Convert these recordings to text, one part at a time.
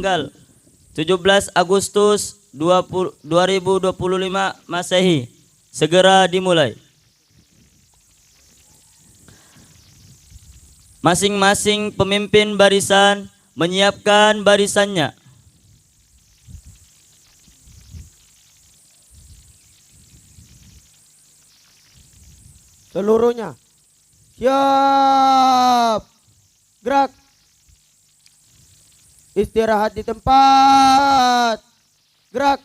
tanggal 17 Agustus 2025 Masehi segera dimulai. Masing-masing pemimpin barisan menyiapkan barisannya. Seluruhnya siap, gerak, istirahat di tempat, gerak.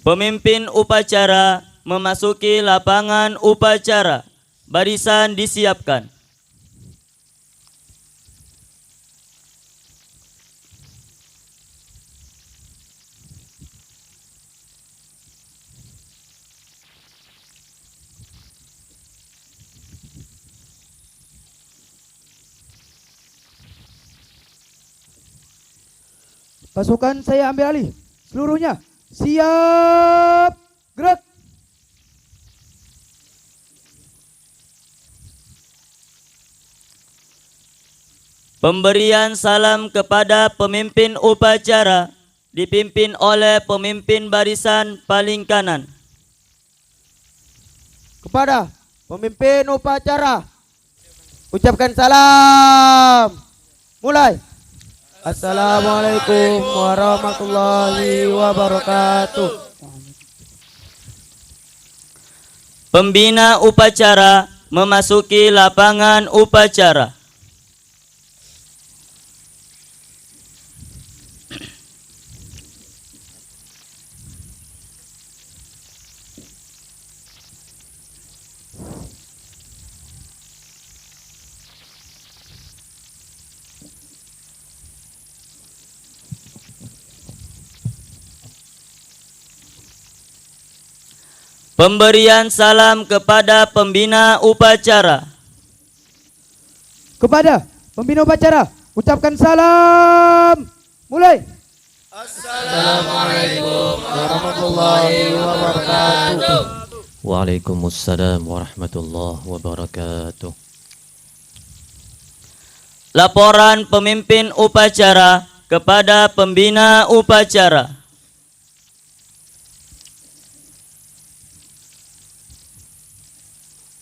Pemimpin upacara memasuki lapangan upacara. Barisan disiapkan. Pasukan saya ambil alih. Seluruhnya siap, gerak. Pemberian salam kepada pemimpin upacara dipimpin oleh pemimpin barisan paling kanan. Kepada pemimpin upacara, ucapkan salam. Mulai. Assalamualaikum warahmatullahi wabarakatuh. Pembina upacara memasuki lapangan upacara. Pemberian salam kepada pembina upacara. Kepada pembina upacara, ucapkan salam. Mulai. Assalamualaikum warahmatullahi wabarakatuh. Waalaikumsalam warahmatullahi wabarakatuh. Laporan pemimpin upacara kepada pembina upacara.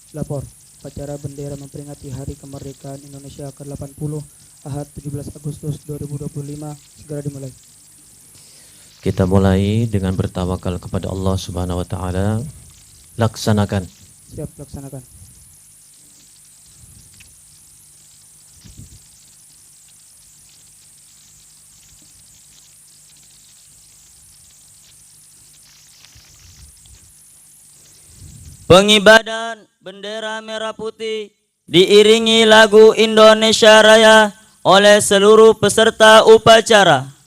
Lapor, upacara bendera memperingati Hari Kemerdekaan Indonesia ke-80 Ahad 17 Agustus 2025 segera dimulai. Kita mulai dengan bertawakal kepada Allah Subhanahu wa taala. Laksanakan. Siap, laksanakan. Pengibaran bendera merah putih diiringi lagu Indonesia Raya oleh seluruh peserta upacara.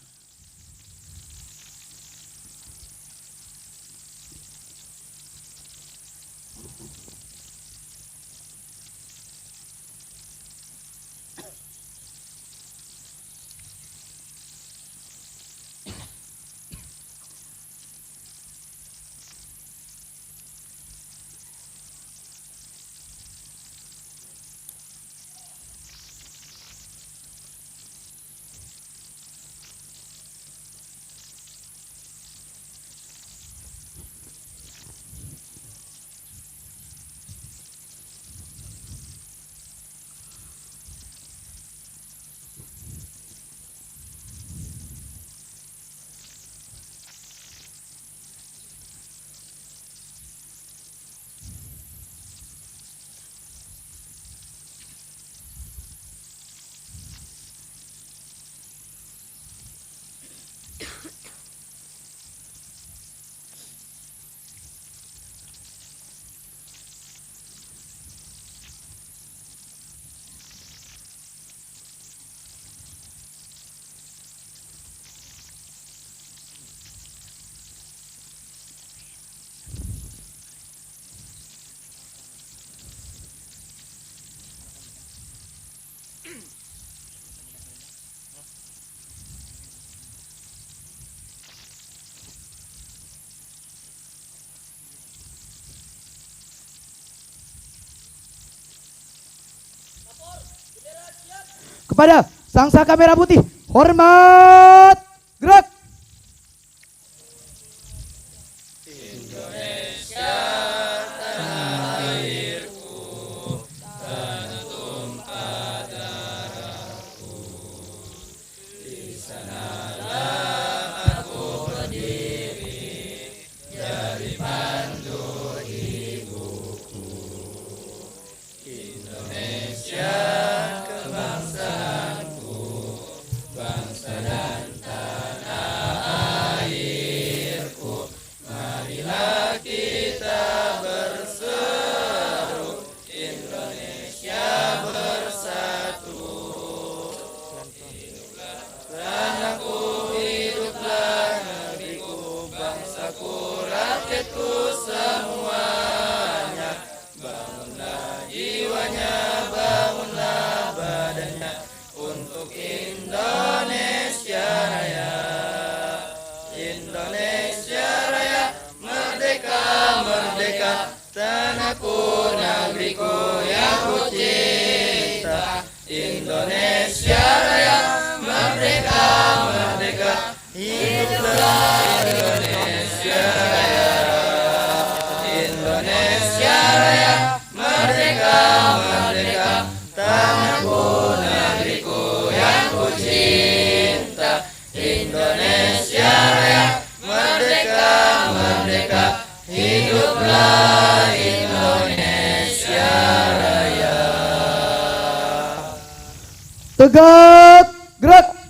kepada sang saka merah putih. Hormat, gerak. Tegak, gerak.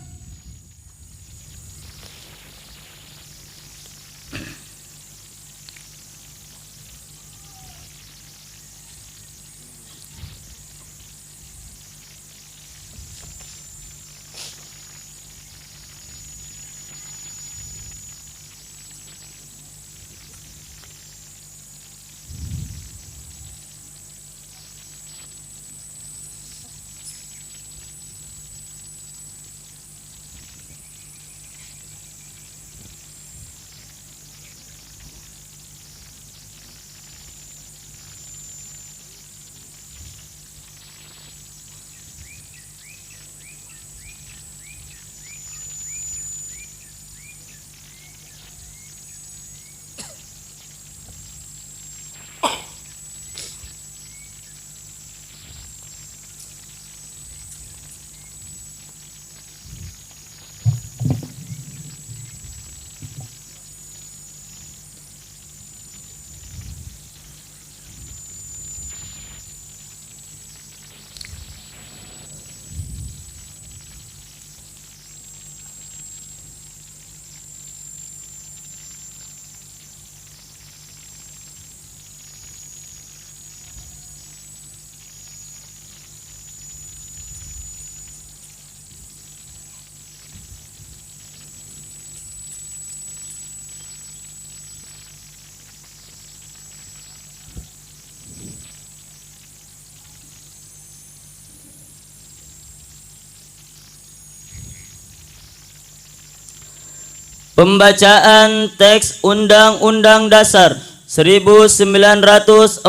Pembacaan teks Undang-Undang Dasar 1945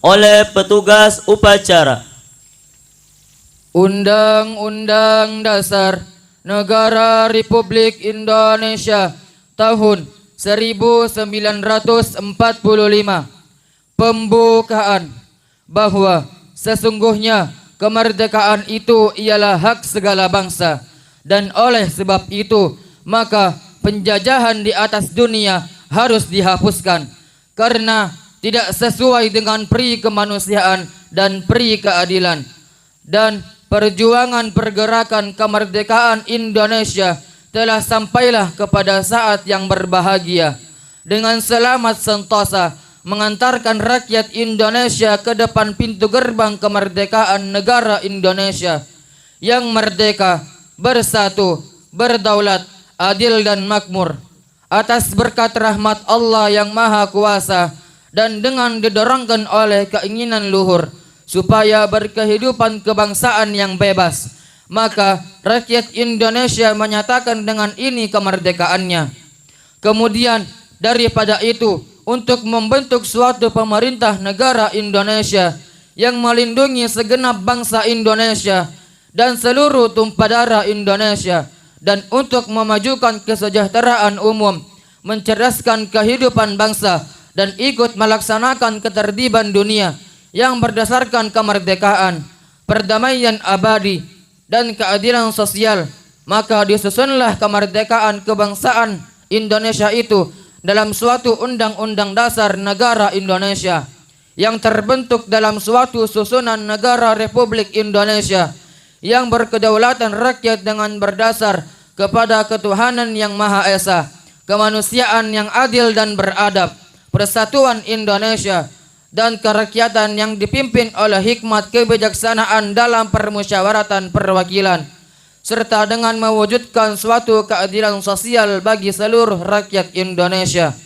oleh petugas upacara. Undang-Undang Dasar Negara Republik Indonesia tahun 1945. Pembukaan bahwa sesungguhnya kemerdekaan itu ialah hak segala bangsa, dan oleh sebab itu maka penjajahan di atas dunia harus dihapuskan karena tidak sesuai dengan peri kemanusiaan dan peri keadilan. Dan perjuangan pergerakan kemerdekaan Indonesia telah sampailah kepada saat yang berbahagia dengan selamat sentosa mengantarkan rakyat Indonesia ke depan pintu gerbang kemerdekaan negara Indonesia yang merdeka, bersatu, berdaulat, adil dan makmur atas berkat rahmat Allah yang Maha Kuasa dan dengan didorongkan oleh keinginan luhur supaya berkehidupan kebangsaan yang bebas, maka rakyat Indonesia menyatakan dengan ini kemerdekaannya. Kemudian daripada itu, untuk membentuk suatu pemerintah negara Indonesia yang melindungi segenap bangsa Indonesia dan seluruh tumpah darah Indonesia, dan untuk memajukan kesejahteraan umum, mencerdaskan kehidupan bangsa, dan ikut melaksanakan ketertiban dunia yang berdasarkan kemerdekaan, perdamaian abadi, dan keadilan sosial, maka disusunlah kemerdekaan kebangsaan Indonesia itu dalam suatu undang-undang dasar negara Indonesia yang terbentuk dalam suatu susunan negara Republik Indonesia yang berkedaulatan rakyat dengan berdasar kepada ketuhanan yang Maha Esa, kemanusiaan yang adil dan beradab, persatuan Indonesia, dan kerakyatan yang dipimpin oleh hikmat kebijaksanaan dalam permusyawaratan perwakilan, serta dengan mewujudkan suatu keadilan sosial bagi seluruh rakyat Indonesia.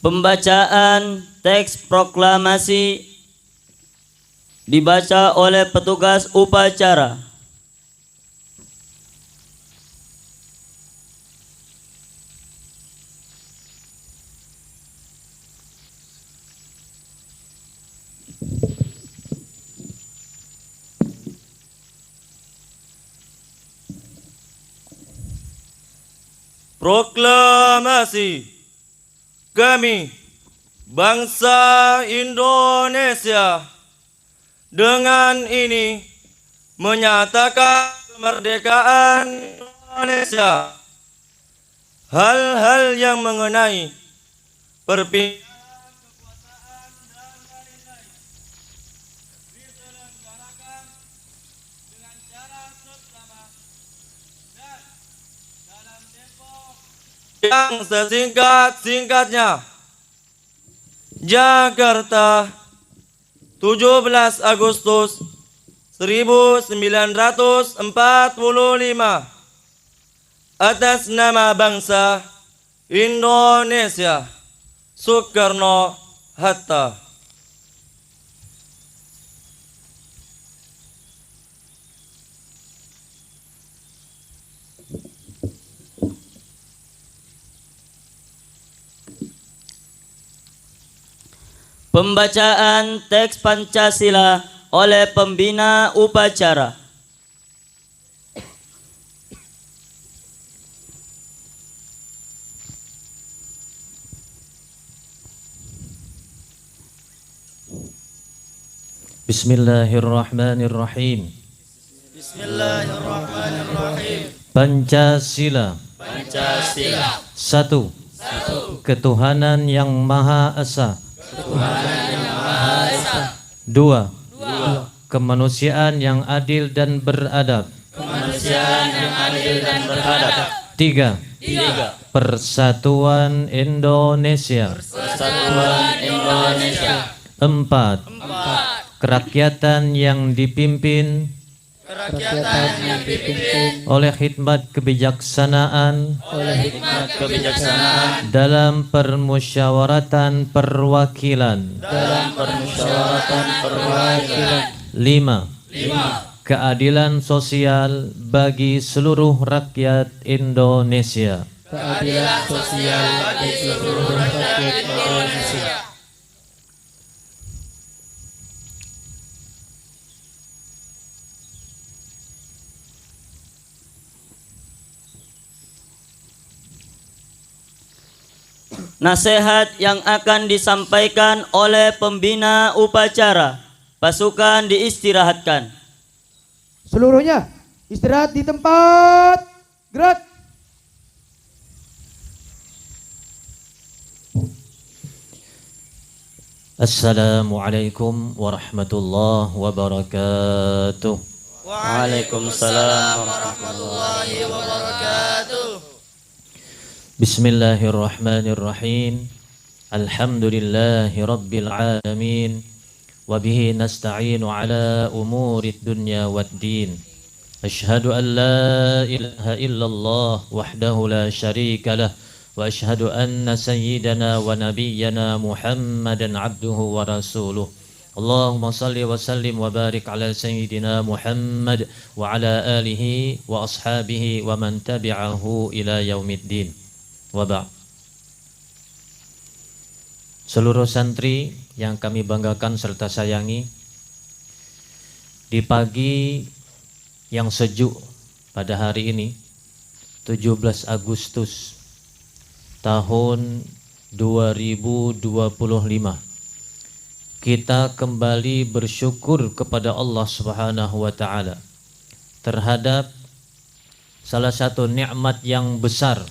Pembacaan teks proklamasi dibaca oleh petugas upacara. Proklamasi kami, bangsa Indonesia, dengan ini menyatakan kemerdekaan Indonesia. Hal-hal yang mengenai perpindahan kekuasaan dan lain-lain diselenggarakan dengan cara seksama dan dalam tempo yang sesingkat-singkatnya. Jakarta, 17 Agustus 1945. Atas nama bangsa Indonesia, Soekarno-Hatta. Pembacaan teks Pancasila oleh pembina upacara. Bismillahirrahmanirrahim. Bismillahirrahmanirrahim. Pancasila. Pancasila. 1. Ketuhanan yang Maha Esa. 2. Kemanusiaan yang adil dan beradab. 3. Persatuan Indonesia. 4. Kerakyatan yang dipimpin oleh hikmat kebijaksanaan dalam permusyawaratan perwakilan. 5. Keadilan sosial bagi seluruh rakyat Indonesia. Nasihat yang akan disampaikan oleh pembina upacara. Pasukan diistirahatkan. Seluruhnya istirahat di tempat. Gerak. Assalamualaikum warahmatullahi wabarakatuh. Waalaikumsalam. Bismillahirrahmanirrahim. Alhamdulillahi rabbil alamin. Wabihi nasta'inu ala umurid dunya waddin. Ashhadu an la ilaha illallah wahdahu la syarika lah. Wa ashhadu anna sayyidana wa nabiyyana Muhammadan abduhu wa rasuluh. Allahumma salli wa sallim wa barik ala sayyidina Muhammad wa ala alihi wa ashabihi wa man tabi'ahu ila yaumiddin. Wa ba'. Seluruh santri yang kami banggakan serta sayangi, di pagi yang sejuk pada hari ini 17 Agustus tahun 2025, kita kembali bersyukur kepada Allah Subhanahu wa taala terhadap salah satu nikmat yang besar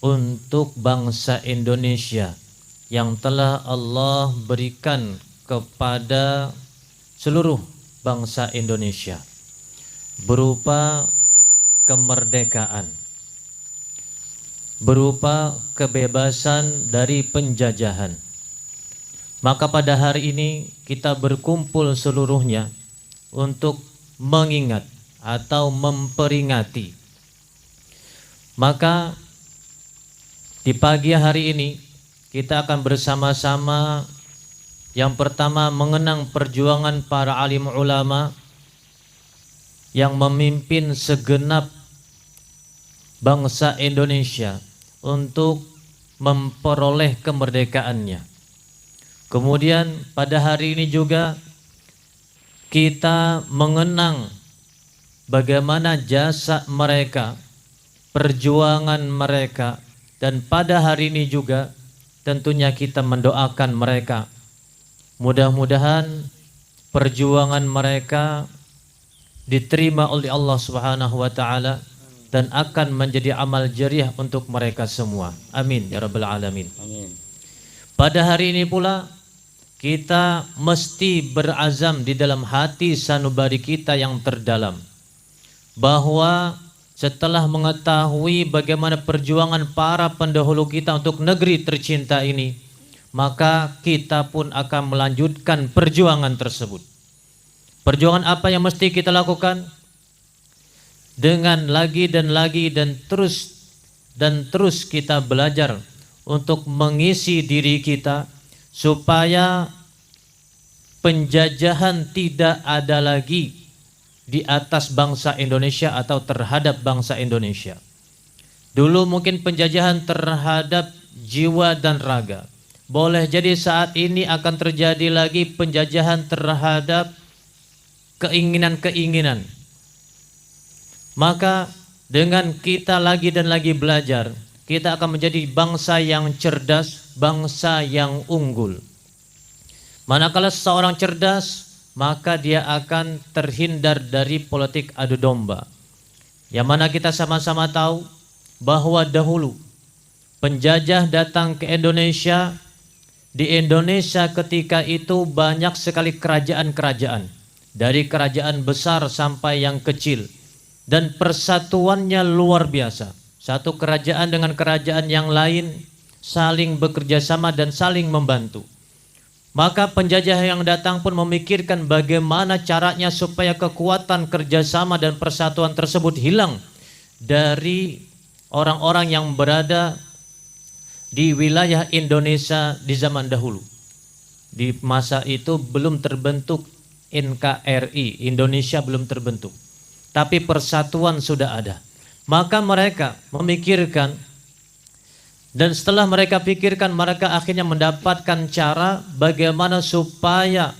untuk bangsa Indonesia yang telah Allah berikan kepada seluruh bangsa Indonesia berupa kemerdekaan, berupa kebebasan dari penjajahan. Maka pada hari ini kita berkumpul seluruhnya untuk mengingat atau memperingati. Maka di pagi hari ini kita akan bersama-sama yang pertama mengenang perjuangan para alim ulama yang memimpin segenap bangsa Indonesia untuk memperoleh kemerdekaannya. Kemudian pada hari ini juga kita mengenang bagaimana jasa mereka, perjuangan mereka, dan pada hari ini juga tentunya kita mendoakan mereka. Mudah-mudahan perjuangan mereka diterima oleh Allah Subhanahu wa taala dan akan menjadi amal jariah untuk mereka semua. Amin ya rabbal alamin. Amin. Pada hari ini pula kita mesti berazam di dalam hati sanubari kita yang terdalam bahwa setelah mengetahui bagaimana perjuangan para pendahulu kita untuk negeri tercinta ini, maka kita pun akan melanjutkan perjuangan tersebut. Perjuangan apa yang mesti kita lakukan? Dengan lagi dan terus kita belajar untuk mengisi diri kita supaya penjajahan tidak ada lagi di atas bangsa Indonesia atau terhadap bangsa Indonesia. Dulu mungkin penjajahan terhadap jiwa dan raga. Boleh jadi saat ini akan terjadi lagi penjajahan terhadap keinginan-keinginan. Maka dengan kita lagi dan lagi belajar, kita akan menjadi bangsa yang cerdas, bangsa yang unggul. Manakala seseorang cerdas, maka dia akan terhindar dari politik adu domba. Yang mana kita sama-sama tahu bahwa dahulu penjajah datang ke Indonesia. Di Indonesia ketika itu banyak sekali kerajaan-kerajaan, dari kerajaan besar sampai yang kecil, dan persatuannya luar biasa. Satu kerajaan dengan kerajaan yang lain saling bekerja sama dan saling membantu. Maka penjajah yang datang pun memikirkan bagaimana caranya supaya kekuatan kerjasama dan persatuan tersebut hilang dari orang-orang yang berada di wilayah Indonesia di zaman dahulu. Di masa itu belum terbentuk NKRI, Indonesia belum terbentuk, tapi persatuan sudah ada. Maka mereka memikirkan, dan setelah mereka pikirkan, mereka akhirnya mendapatkan cara bagaimana supaya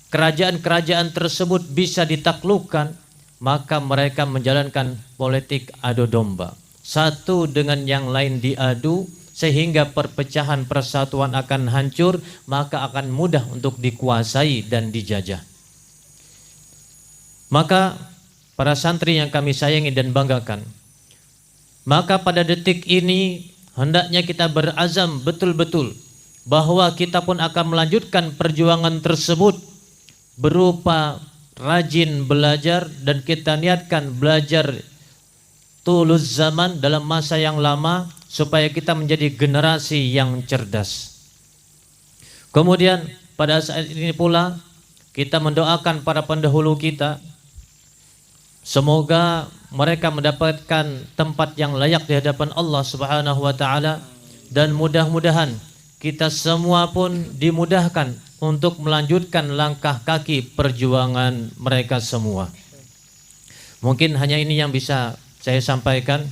kerajaan-kerajaan tersebut bisa ditaklukkan. Maka mereka menjalankan politik adu domba, satu dengan yang lain diadu, sehingga perpecahan persatuan akan hancur, maka akan mudah untuk dikuasai dan dijajah. Maka para santri yang kami sayangi dan banggakan, maka pada detik ini hendaknya kita berazam betul-betul bahwa kita pun akan melanjutkan perjuangan tersebut berupa rajin belajar, dan kita niatkan belajar tulus zaman dalam masa yang lama supaya kita menjadi generasi yang cerdas. Kemudian pada saat ini pula kita mendoakan para pendahulu kita, semoga mereka mendapatkan tempat yang layak di hadapan Allah Subhanahu wa taala, dan mudah-mudahan kita semua pun dimudahkan untuk melanjutkan langkah kaki perjuangan mereka semua. Mungkin hanya ini yang bisa saya sampaikan.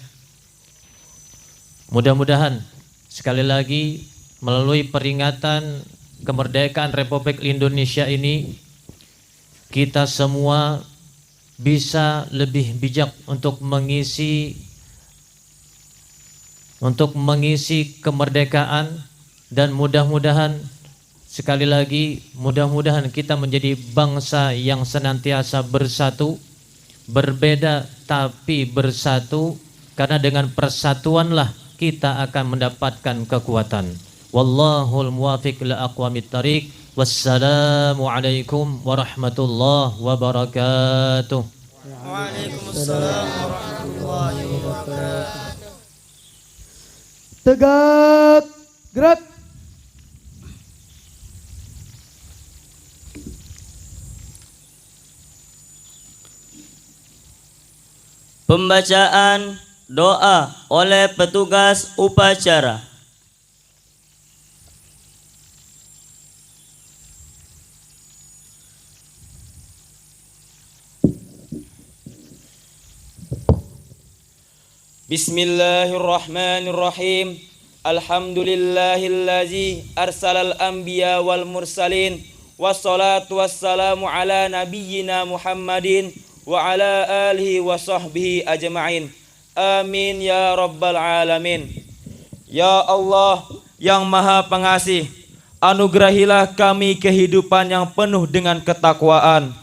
Mudah-mudahan sekali lagi melalui peringatan kemerdekaan Republik Indonesia ini, kita semua bisa lebih bijak untuk mengisi kemerdekaan, dan mudah-mudahan sekali lagi mudah-mudahan kita menjadi bangsa yang senantiasa bersatu, berbeda tapi bersatu, karena dengan persatuanlah kita akan mendapatkan kekuatan. Wallahul muwafiq ila aqwamit thariq. Wassalamualaikum warahmatullahi wabarakatuh. Waalaikumsalam warahmatullahi wabarakatuh. Tegak, gerak. Pembacaan doa oleh petugas upacara. Bismillahirrahmanirrahim. Alhamdulillahillazi arsalal anbiya wal mursalin. Wassalatu wassalamu ala nabiyyina Muhammadin wa ala alihi wa sahbihi ajma'in. Amin ya rabbal alamin. Ya Allah yang maha pengasih, anugerahilah kami kehidupan yang penuh dengan ketakwaan.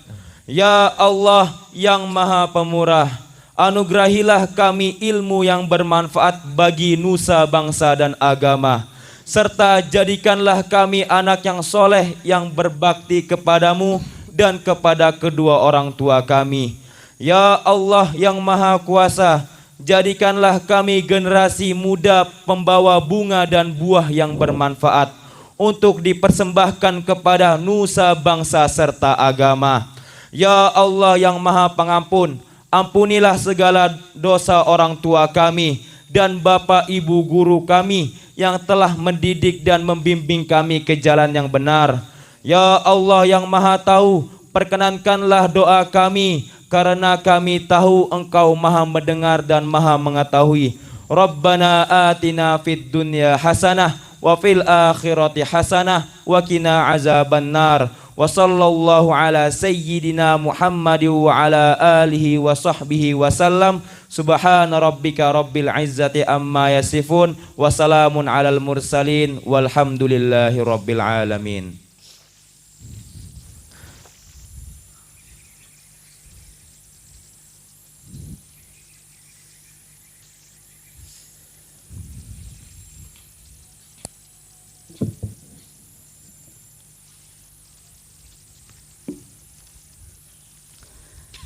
Ya Allah yang maha pemurah, anugerahilah kami ilmu yang bermanfaat bagi nusa bangsa dan agama, serta jadikanlah kami anak yang soleh yang berbakti kepadamu dan kepada kedua orang tua kami. Ya Allah yang maha kuasa, jadikanlah kami generasi muda pembawa bunga dan buah yang bermanfaat untuk dipersembahkan kepada nusa bangsa serta agama. Ya Allah yang maha pengampun, ampunilah segala dosa orang tua kami dan bapak ibu guru kami yang telah mendidik dan membimbing kami ke jalan yang benar. Ya Allah yang maha tahu, perkenankanlah doa kami, karena kami tahu Engkau maha mendengar dan maha mengetahui. Rabbana atina fid dunya hasanah wa fil akhirati hasanah wa qina azabannar. Wa sallallahu ala sayyidina Muhammad wa ala alihi wa sahbihi wa sallam. Subhana rabbika rabbil izzati amma yasifun wa salamun alal mursalin walhamdulillahi rabbil alamin.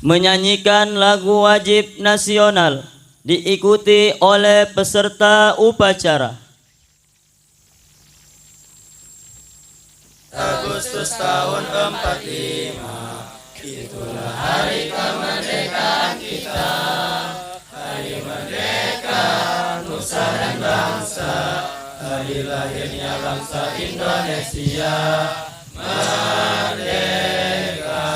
Menyanyikan lagu wajib nasional diikuti oleh peserta upacara. Agustus tahun 45, itulah hari kemerdekaan kita. Hari merdeka nusa dan bangsa, hari lahirnya bangsa Indonesia. Merdeka,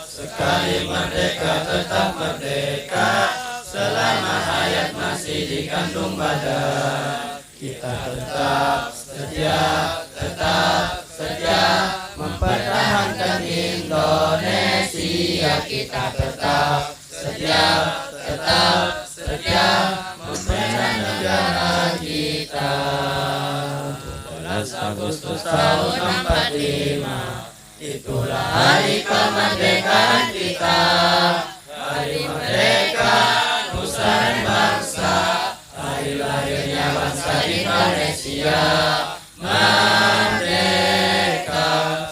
sekali merdeka tetap merdeka, selama hayat masih dikandung badan. Kita tetap setia mempertahankan Indonesia. Kita tetap setia membela negara kita. 12 Agustus tahun 45, itulah hari kemerdekaan kita. Hari merdeka nusa dan bangsa, hari lahirnya bangsa Indonesia. Merdeka,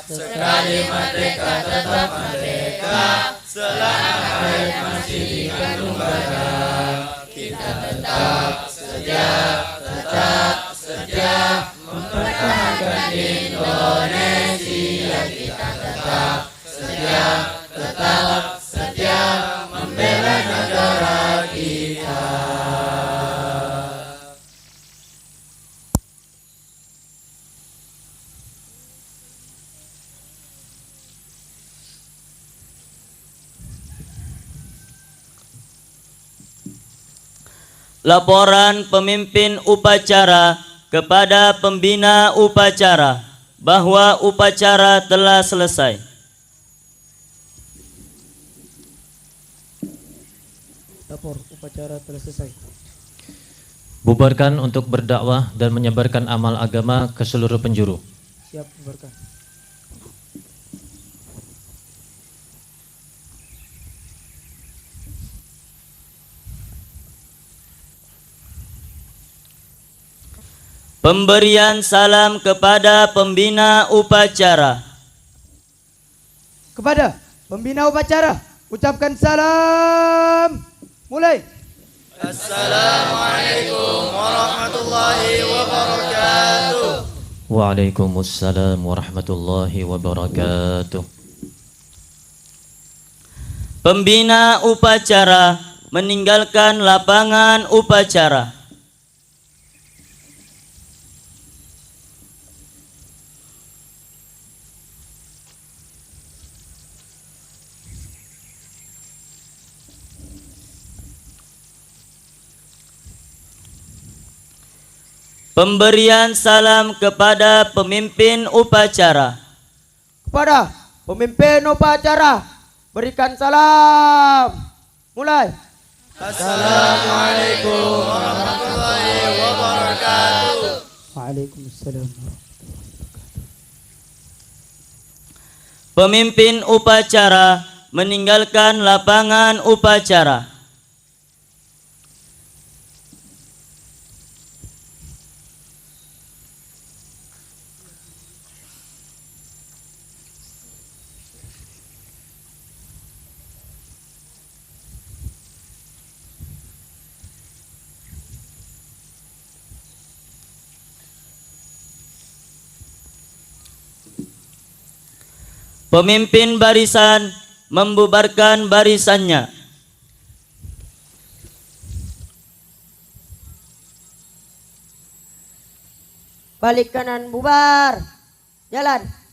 sekali merdeka tetap merdeka, selama hayat masih dikandung badan. Kita tetap setia mempertahankan Indonesia. Kita tetap setia membela negara kita. laporan pemimpin upacara kepada pembina upacara bahwa upacara telah selesai. Lapor upacara telah selesai. Bubarkan untuk berdakwah dan menyebarkan amal agama ke seluruh penjuru. Siap, bubarkan. Pemberian salam kepada pembina upacara. Kepada pembina upacara, ucapkan salam. Mulai. Waalaikumsalam warahmatullahi wabarakatuh. Pembina upacara meninggalkan lapangan upacara. Pemberian salam kepada pemimpin upacara. Kepada pemimpin upacara, berikan salam. Mulai. Waalaikumsalam. Pemimpin upacara meninggalkan lapangan upacara. Pemimpin barisan membubarkan barisannya. Balik kanan bubar. Jalan.